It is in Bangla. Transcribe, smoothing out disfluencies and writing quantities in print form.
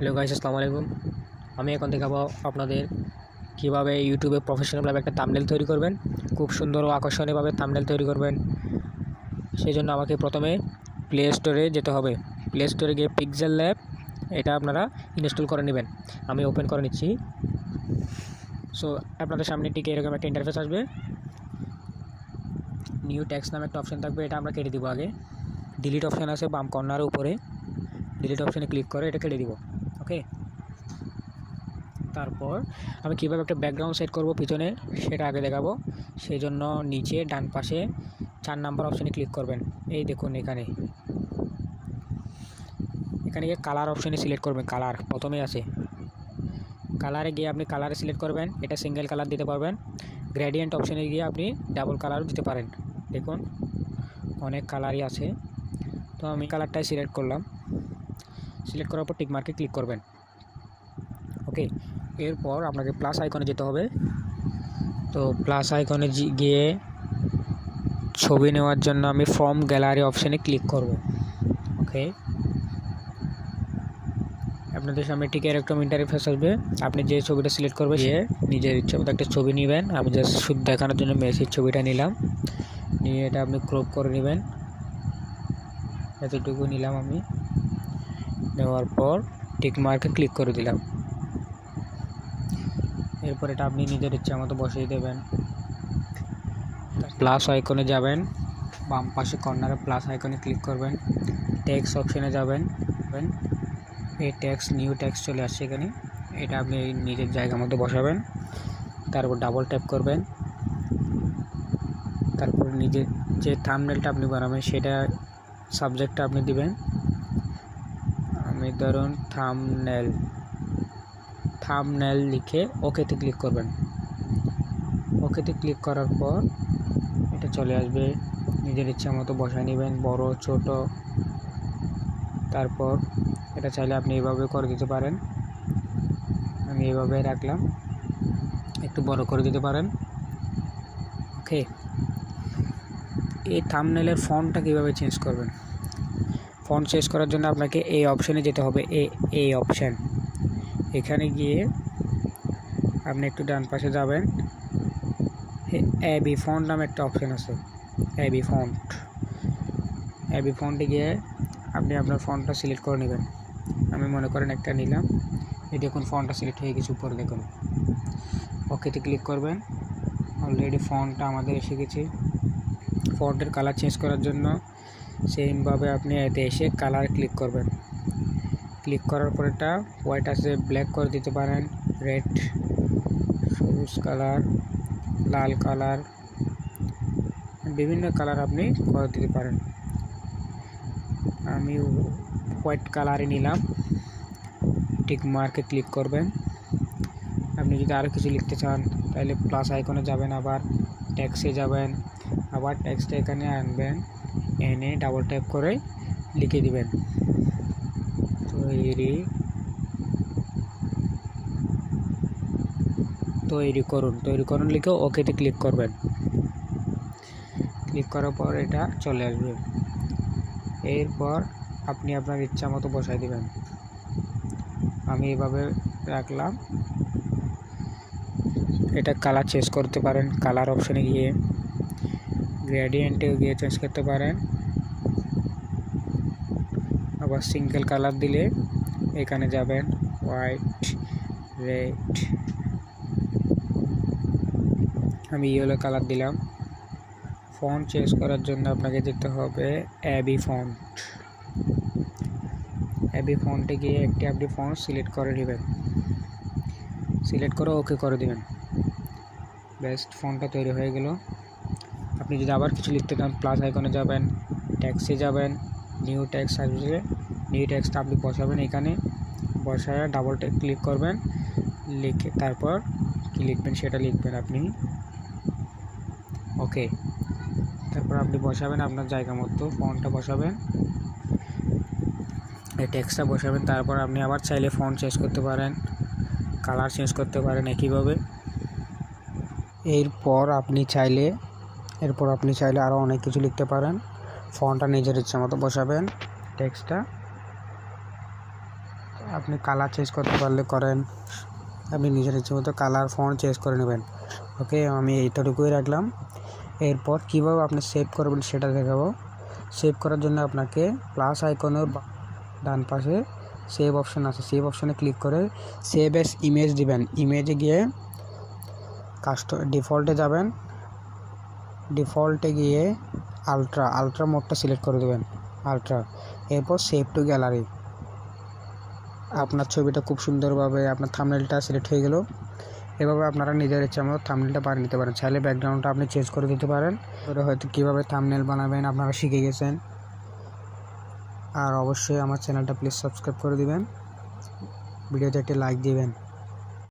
হ্যালো গাইস, আসসালামু আলাইকুম। আমি এখন দেখাবো আপনাদের কিভাবে ইউটিউবে প্রফেশনালভাবে একটা থাম্বনেল তৈরি করবেন। খুব সুন্দর ও আকর্ষণীয়ভাবে থাম্বনেল তৈরি করবেন। সেই জন্য আমাকে প্রথমে প্লে স্টোরে যেতে হবে। প্লে স্টোরে গিয়ে পিক্সেল ল্যাব এটা আপনারা ইনস্টল করে নেবেন। আমি ওপেন করে নিচ্ছি। সো আপনাদের সামনে ঠিক এরকম একটা ইন্টারফেস আসবে। নিউ টেক্সট নামে একটা অপশন থাকবে, এটা আমরা কেটে দিব। আগে ডিলিট অপশন আছে বাম কর্নারের উপরে, ডিলিট অপশনে ক্লিক করে এটা কেটে দিব। ওকে, তারপর আমি কীভাবে একটা ব্যাকগ্রাউন্ড সেট করব পিছনে সেটা আগে দেখাবো। সেই জন্য নিচে ডান পাশে 4 নাম্বার অপশানে ক্লিক করবেন। এই দেখুন এখানে গিয়ে কালার অপশানে সিলেক্ট করবেন। কালার প্রথমে আছে, কালারে গিয়ে আপনি কালারে সিলেক্ট করবেন। এটা সিঙ্গেল কালার দিতে পারবেন। গ্রেডিয়েন্ট অপশানে গিয়ে আপনি ডাবল কালারও দিতে পারেন। দেখুন অনেক কালারই আছে, তো আমি কালারটাই সিলেক্ট করলাম। সিলেক্ট করার পর টিক মার্কে ক্লিক করবেন। ওকে, এরপর আপনাকে প্লাস আইকনে যেতে হবে। তো প্লাস আইকনে গিয়ে ছবি নেওয়ার জন্য আমি ফ্রম গ্যালারি অপশানে ক্লিক করব। ওকে, আপনাদের সামনে ঠিক এরকম ইন্টারফেস আসবে। আপনি যে ছবিটা সিলেক্ট করবেন সে নিজের ইচ্ছা মতো একটা ছবি নেবেন। আমি জাস্ট শুধু দেখানোর জন্য মেসির ছবিটা নিলাম। নিয়ে এটা আপনি ক্রপ করে নেবেন। এতটুকু নিলাম আমি। নেওয়ার পর টিক মার্কে ক্লিক করে দিলাম। এরপর এটা আপনি নিজের ইচ্ছা মতো বসিয়ে দেবেন। প্লাস আইকনে যাবেন, বাম পাশে কর্নারে প্লাস আইকনে ক্লিক করবেন। টেক্সট অপশানে যাবেন। এই টেক্সট নিউ টেক্সট চলে আসছে এখানে। এটা আপনি নিজের জায়গা মতো বসাবেন। তারপর ডাবল ট্যাপ করবেন। তারপর নিজের যে থাম্বনেলটা আপনি বানাবেন সেটা সাবজেক্টটা আপনি দিবেন। আমি ধরুন থাম্বনেল লিখে ওকেতে ক্লিক করবেন। ওকেতে ক্লিক করার পর এটা চলে আসবে। নিজের ইচ্ছা মতো বসায় নেবেন, বড় ছোট। তারপর এটা চাইলে আপনি এইভাবে করে দিতে পারেন। আমি এইভাবে রাখলাম, একটু বড় করে দিতে পারেন। ওকে, এই থাম্বনেলের ফন্টটা কীভাবে চেঞ্জ করবেন? ফন্ট চেঞ্জ করার জন্য আপনাকে এই অপশানে যেতে হবে। এই অপশান, এখানে গিয়ে আপনি একটু ডান পাশে যাবেন। এবি ফন্ট নামে একটা অপশান আছে, এবি ফন্টে গিয়ে আপনি আপনার ফন্টটা সিলেক্ট করে নেবেন। আমি মনে করেন একটা নিলাম। এই দেখুন ফন্টটা সিলেক্ট হয়ে গেছে উপরে দেখুন। ওকেতে ক্লিক করবেন। অলরেডি ফন্টটা আমাদের এসে গেছে। ফন্টের কালার চেঞ্জ করার জন্য সেমভাবে আপনি এতে এসে কালার ক্লিক করবেন। ক্লিক করার পর এটা হোয়াইট আছে ব্ল্যাক করে দিতে পারেন, রেড, সবুজ কালার, লাল কালার, বিভিন্ন কালার আপনি করে দিতে পারেন। আমি হোয়াইট কালারে নিলাম। টিক মার্কে ক্লিক করবেন। আপনি যদি আরও কিছু লিখতে চান তাহলে প্লাস আইকনে যাবেন, আবার টেক্সটে যাবেন, আবার টেক্সটে এখানে আনবেন, এনে ডাবল ট্যাপ করে লিখে দিবেন তৈরি করুন লিখে ওকেতে ক্লিক করবেন। ক্লিক করার পর এটা চলে আসবে। এরপর আপনি আপনার ইচ্ছা মতো বসাই দিবেন। আমি এভাবে রাখলাম। এটা কালার চেঞ্জ করতে পারেন। কালার অপশানে গিয়ে গ্রেডিয়েন্টে গিয়ে চেঞ্জ করতে পারেন। আবার সিঙ্গেল কালার দিলে এখানে যাবেন, হোয়াইট, রেড, আমি ইয়েলো কালার দিলাম। ফন্ট চেঞ্জ করার জন্য আপনাকে যেতে হবে এবি ফন্টে গিয়ে একটি আপনি ফন্ট সিলেক্ট করে নেবেন। সিলেক্ট করে ওকে করে দেবেন। বেস্ট ফন্টটা তৈরি হয়ে গেল। আপনি যদি আবার কিছু লিখতে চান প্লাস আইকনে যাবেন, টেক্সটে যাবেন, নিউ টেক্সট আসবে। নিউ টেক্সট আপনি বসাবেন। এখানে বসায় ডাবল ট্যাপ ক্লিক করবেন, লিখে তারপর কি লিখবেন সেটা লিখবেন আপনি। ওকে, তারপর আপনি বসাবেন আপনার জায়গা মতো, ফন্টটা বসাবেন, এই টেক্সটটা বসাবেন। তারপর আপনি আবার চাইলে ফন্ট চেঞ্জ করতে পারেন, কালার চেঞ্জ করতে পারেন একইভাবে। এরপর আপনি চাইলে আরও অনেক কিছু লিখতে পারেন। ফন্টটা নিজের ইচ্ছা মতো বসাবেন। টেক্সটটা আপনি কালার চেঞ্জ করতে পারলে করেন, আপনি নিজের ইচ্ছে মতো কালার ফন্ট চেঞ্জ করে নেবেন। ওকে, আমি এইটুকুই রাখলাম। এরপর কীভাবে আপনি সেভ করবেন সেটা দেখাবো। সেভ করার জন্য আপনাকে প্লাস আইকনের ডান পাশে সেভ অপশান আছে, সেভ অপশানে ক্লিক করে সেভ এস ইমেজ দিবেন। ইমেজে গিয়ে ডিফল্টে যাবেন, ডিফল্টে গিয়ে আলট্রা মোডটা সিলেক্ট করে দেবেন, আলট্রা। এরপর সেভ টু গ্যালারি। আপনার ছবিটা খুব সুন্দরভাবে আপনার থাম্বনেলটা সিলেক্ট হয়ে গেল। এভাবে আপনারা নিজের ইচ্ছা মতো থাম্বনেলটা বানিয়ে নিতে পারেন। চাইলে ব্যাকগ্রাউন্ডটা আপনি চেঞ্জ করে দিতে পারেন। করে হয়তো কীভাবে থাম্বনেল বানাবেন আপনারা শিখে গেছেন। আর অবশ্যই আমার চ্যানেলটা প্লিজ সাবস্ক্রাইব করে দিবেন, ভিডিওতে একটি লাইক দিবেন।